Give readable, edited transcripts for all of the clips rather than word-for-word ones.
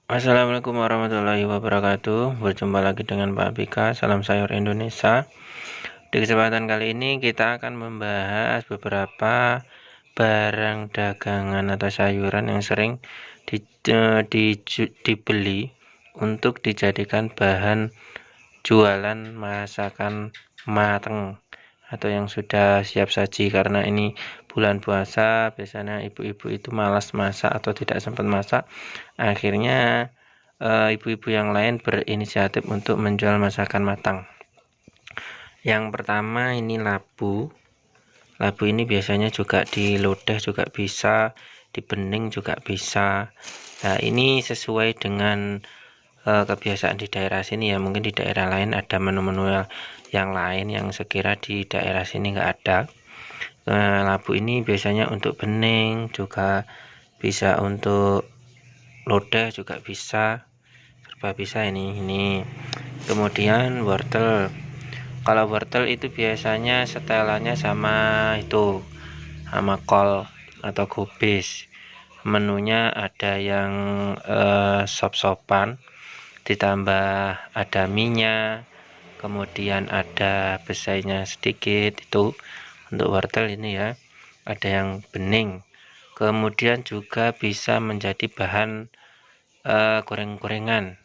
Assalamualaikum warahmatullahi wabarakatuh. Berjumpa lagi dengan Pak Bika. Salam sayur Indonesia. Di kesempatan kali ini kita akan membahas beberapa barang dagangan atau sayuran yang sering dibeli untuk dijadikan bahan jualan masakan mateng atau yang sudah siap saji. Karena ini bulan puasa, biasanya ibu-ibu itu malas masak atau tidak sempat masak, akhirnya ibu-ibu yang lain berinisiatif untuk menjual masakan matang. Yang pertama ini labu. Labu ini biasanya juga dilodeh juga bisa, dibening juga bisa. Nah, ini sesuai dengan kebiasaan di daerah sini ya. Mungkin di daerah lain ada menu-menu yang lain yang sekira di daerah sini nggak ada. Labu ini biasanya untuk bening, juga bisa untuk lodeh, juga bisa, serba bisa ini. Kemudian wortel. Kalau wortel itu biasanya setelannya sama kol atau kubis. Menunya ada yang sop-sopan, ditambah ada minyak, kemudian ada besainya sedikit. Itu untuk wortel ini ya, ada yang bening. Kemudian juga bisa menjadi bahan goreng-gorengan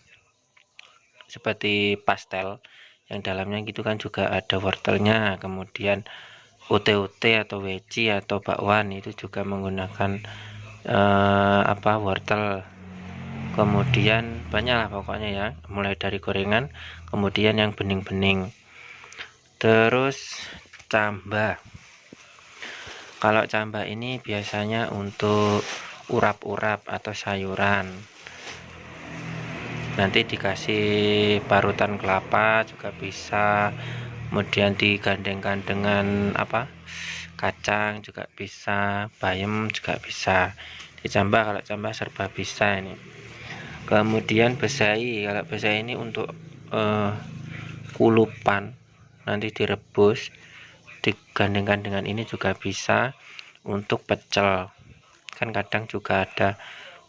seperti pastel, yang dalamnya gitu kan juga ada wortelnya. Kemudian ute-ute atau weci atau bakwan itu juga menggunakan wortel. Kemudian banyak lah pokoknya ya, mulai dari gorengan, kemudian yang bening-bening. Terus cambah. Kalau cambah ini biasanya untuk urap-urap atau sayuran. Nanti dikasih parutan kelapa juga bisa. Kemudian digandengkan dengan kacang juga bisa, bayam juga bisa. Dicambah, kalau cambah serba bisa ini. Kemudian besai. Kalau besai ini untuk kulupan, nanti direbus, digandengkan dengan ini juga bisa. Untuk pecel, kan kadang juga ada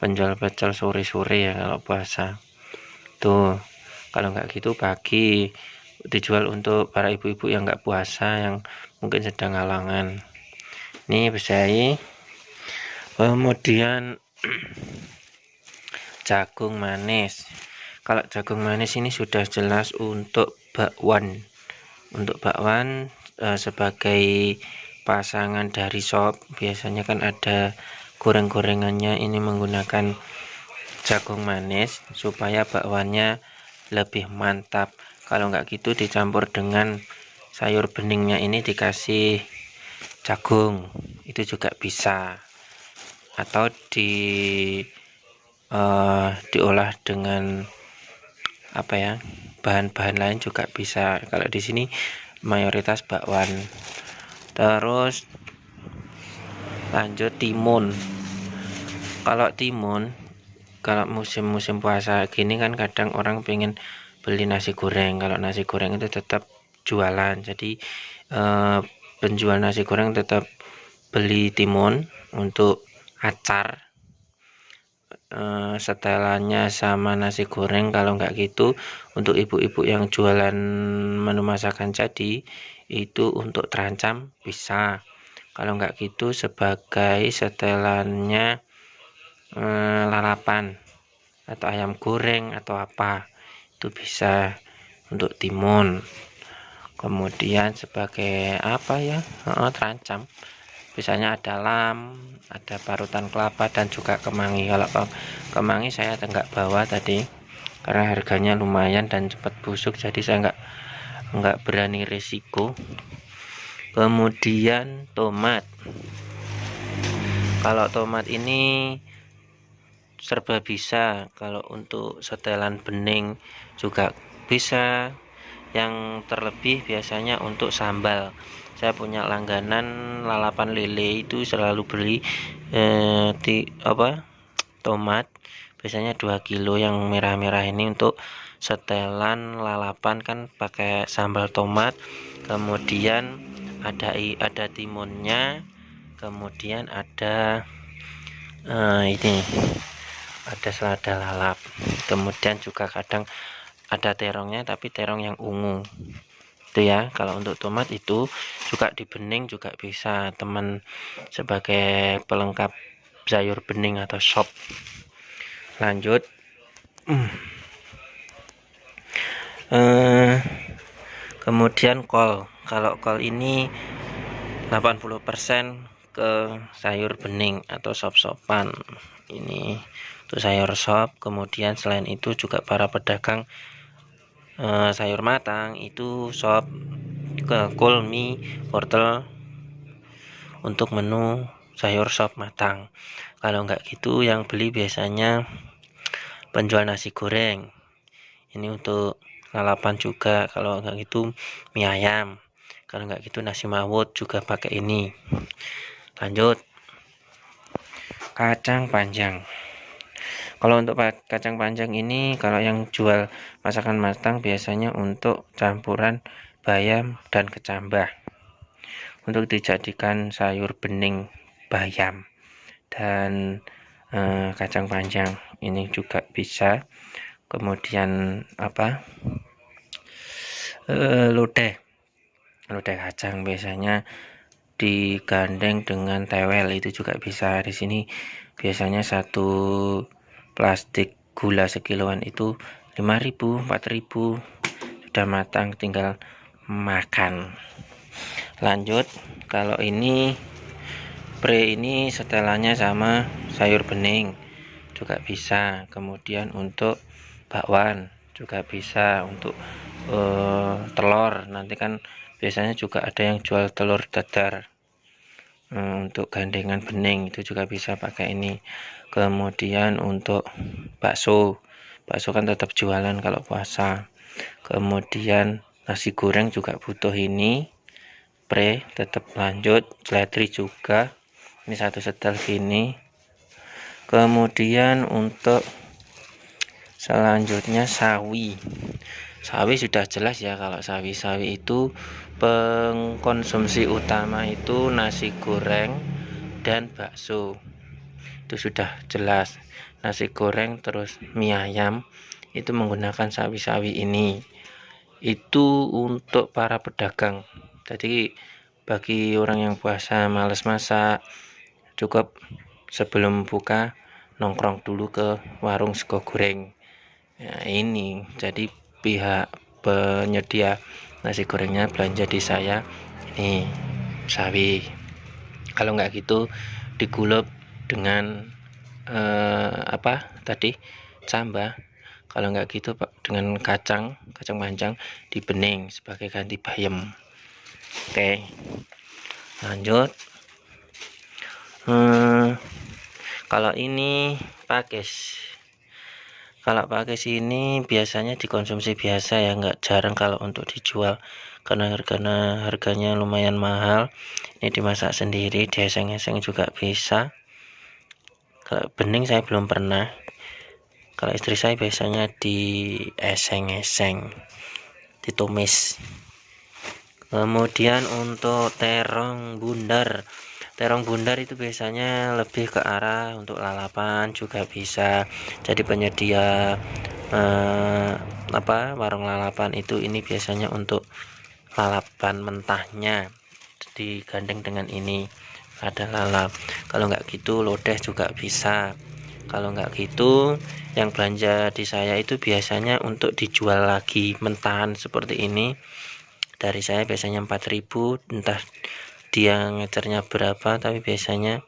penjual pecel sore-sore ya kalau puasa tuh. Kalau nggak gitu pagi, dijual untuk para ibu-ibu yang nggak puasa, yang mungkin sedang halangan. Ini besai. Kemudian jagung manis. Kalau jagung manis ini sudah jelas untuk bakwan. Untuk bakwan sebagai pasangan dari sop, biasanya kan ada goreng-gorengannya, ini menggunakan jagung manis supaya bakwannya lebih mantap. Kalau nggak gitu dicampur dengan sayur beningnya, ini dikasih jagung, itu juga bisa. Atau diolah dengan bahan-bahan lain juga bisa. Kalau di sini mayoritas bakwan. Terus lanjut timun. Kalau musim-musim puasa gini kan kadang orang pengen beli nasi goreng. Kalau nasi goreng itu tetap jualan, jadi penjual nasi goreng tetap beli timun untuk acar, setelannya sama nasi goreng. Kalau nggak gitu, untuk ibu-ibu yang jualan menu masakan jadi itu untuk terancam bisa. Kalau nggak gitu sebagai setelannya lalapan atau ayam goreng atau apa, itu bisa untuk timun. Kemudian sebagai terancam, biasanya ada lam, ada parutan kelapa, dan juga kemangi. Kalau kemangi saya nggak bawa tadi karena harganya lumayan dan cepat busuk, jadi saya nggak berani risiko. Kemudian tomat. Kalau tomat ini serba bisa. Kalau untuk setelan bening juga bisa. Yang terlebih biasanya untuk sambal. Saya punya langganan lalapan lele, itu selalu beli tomat. Biasanya 2 kilo yang merah-merah ini untuk setelan lalapan, kan pakai sambal tomat. Kemudian ada timunnya, kemudian ada ada selada lalap, kemudian juga kadang ada terongnya tapi terong yang ungu itu ya. Kalau untuk tomat itu juga di bening juga bisa teman, sebagai pelengkap sayur bening atau sop. Lanjut, kemudian kol. Kalau kol ini 80% ke sayur bening atau sop-sopan. Ini untuk sayur sop. Kemudian selain itu juga para pedagang sayur matang itu sop, ke kol, mie, wortel untuk menu sayur sop matang. Kalau enggak gitu yang beli biasanya penjual nasi goreng. Ini untuk lalapan juga. Kalau enggak gitu mie ayam. Kalau enggak gitu nasi mawut juga pakai ini. Lanjut, kacang panjang. Kalau untuk kacang panjang ini, kalau yang jual masakan matang biasanya untuk campuran bayam dan kecambah, untuk dijadikan sayur bening bayam dan kacang panjang ini juga bisa. Kemudian lodeh kacang biasanya digandeng dengan tewel, itu juga bisa. Di sini biasanya satu plastik gula sekiloan itu 5.000 4.000 sudah matang, tinggal makan. Lanjut, kalau ini pre, ini setelannya sama sayur bening juga bisa. Kemudian untuk bakwan juga bisa. Untuk telur, nanti kan biasanya juga ada yang jual telur dadar, untuk gandengan bening itu juga bisa pakai ini. Kemudian untuk bakso kan tetap jualan kalau puasa. Kemudian nasi goreng juga butuh ini pre, tetap. Lanjut, seledri juga, ini satu setel gini. Kemudian untuk selanjutnya sawi sudah jelas ya. Kalau sawi itu pengkonsumsi utama itu nasi goreng dan bakso, itu sudah jelas. Nasi goreng terus mie ayam itu menggunakan sawi ini. Itu untuk para pedagang. Jadi bagi orang yang puasa males masak, cukup sebelum buka nongkrong dulu ke warung sego goreng. Nah, ini jadi pihak penyedia nasi gorengnya belanja di saya ini sawi. Kalau nggak gitu digulung dengan cambah. Kalau nggak gitu dengan kacang panjang di bening sebagai ganti bayam. Oke, lanjut. Kalau ini pakis. Kalau pakis ini biasanya dikonsumsi biasa ya, nggak jarang kalau untuk dijual karena harganya lumayan mahal. Ini dimasak sendiri, dieseng-eseng juga bisa. Kalau bening saya belum pernah. Kalau istri saya biasanya dieseng-eseng, ditumis. Kemudian untuk terong bundar itu biasanya lebih ke arah untuk lalapan juga bisa. Jadi penyedia warung lalapan itu ini biasanya untuk lalapan mentahnya digandeng dengan ini, ada lalap. Kalau nggak gitu lodeh juga bisa. Kalau nggak gitu yang belanja di saya itu biasanya untuk dijual lagi mentahan seperti ini. Dari saya biasanya 4.000, entah dia ngecernya berapa, tapi biasanya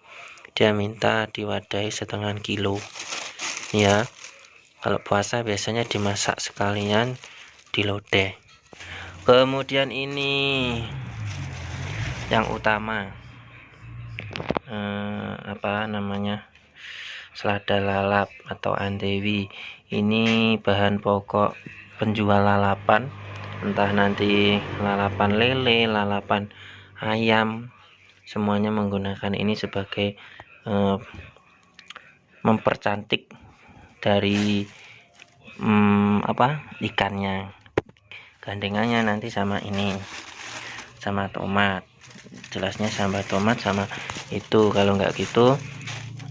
dia minta diwadahi setengah kilo ya. Kalau puasa biasanya dimasak sekalian di lodeh. Kemudian ini yang utama, selada lalap atau andewi. Ini bahan pokok penjual lalapan, entah nanti lalapan lele, lalapan ayam, semuanya menggunakan ini sebagai mempercantik dari ikannya. Gandengannya nanti sama ini, sama tomat, jelasnya sama tomat sama itu. Kalau nggak gitu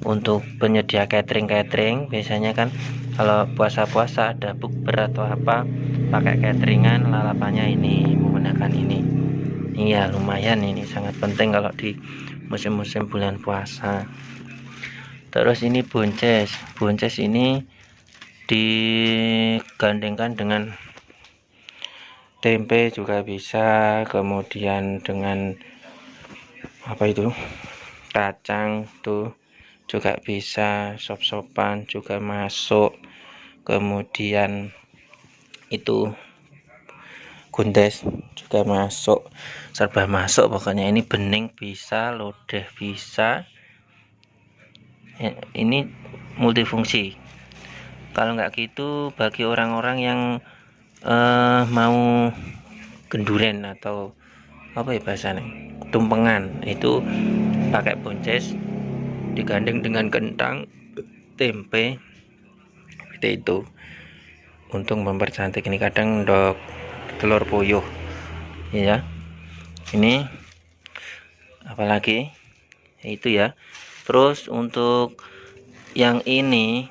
untuk penyedia catering biasanya kan kalau puasa-puasa ada bukber atau apa pakai cateringan, lalapannya ini menggunakan ini. Iya, lumayan, ini sangat penting kalau di musim-musim bulan puasa. Terus ini bunces ini digandengkan dengan tempe juga bisa, kemudian dengan apa itu, kacang tuh juga bisa, sop-sopan juga masuk, kemudian itu gundes juga masuk, serba masuk pokoknya. Ini bening bisa, lodeh bisa, ini multifungsi. Kalau nggak gitu, bagi orang-orang yang mau genduren atau apa ya bahasanya, tumpengan, itu pakai bunces digandeng dengan kentang, tempe, seperti itu untuk mempercantik. Ini kadang ndok telur puyuh ya. Ini apalagi itu ya. Terus untuk yang ini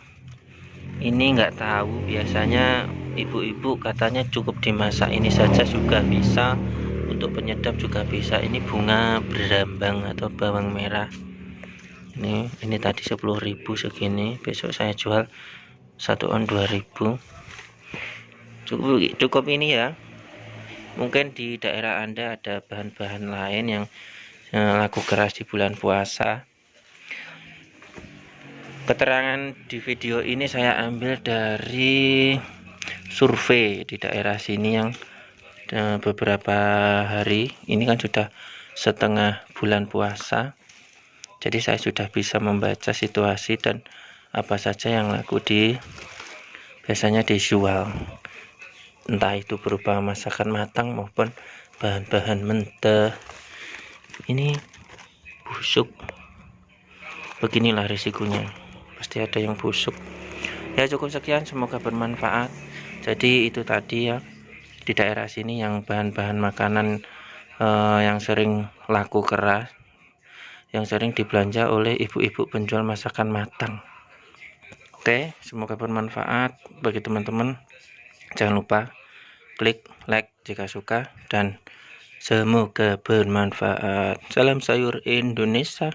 nggak tahu, biasanya ibu-ibu katanya cukup dimasak ini saja juga bisa, untuk penyedap juga bisa. Ini bunga berambang atau bawang merah. Ini tadi 10.000 segini, besok saya jual 1 on 2.000. Cukup ini ya. Mungkin di daerah Anda ada bahan-bahan lain yang laku keras di bulan puasa. Keterangan di video ini saya ambil dari survei di daerah sini yang beberapa hari ini kan sudah setengah bulan puasa. Jadi saya sudah bisa membaca situasi dan apa saja yang laku biasanya dijual, entah itu berupa masakan matang maupun bahan-bahan mentah. Ini busuk, beginilah risikonya, pasti ada yang busuk ya. Cukup sekian, semoga bermanfaat. Jadi itu tadi ya, di daerah sini yang bahan-bahan makanan yang sering laku keras, yang sering dibelanja oleh ibu-ibu penjual masakan matang. Oke, semoga bermanfaat bagi teman-teman. Jangan lupa klik like jika suka, dan semoga bermanfaat. Salam sayur Indonesia.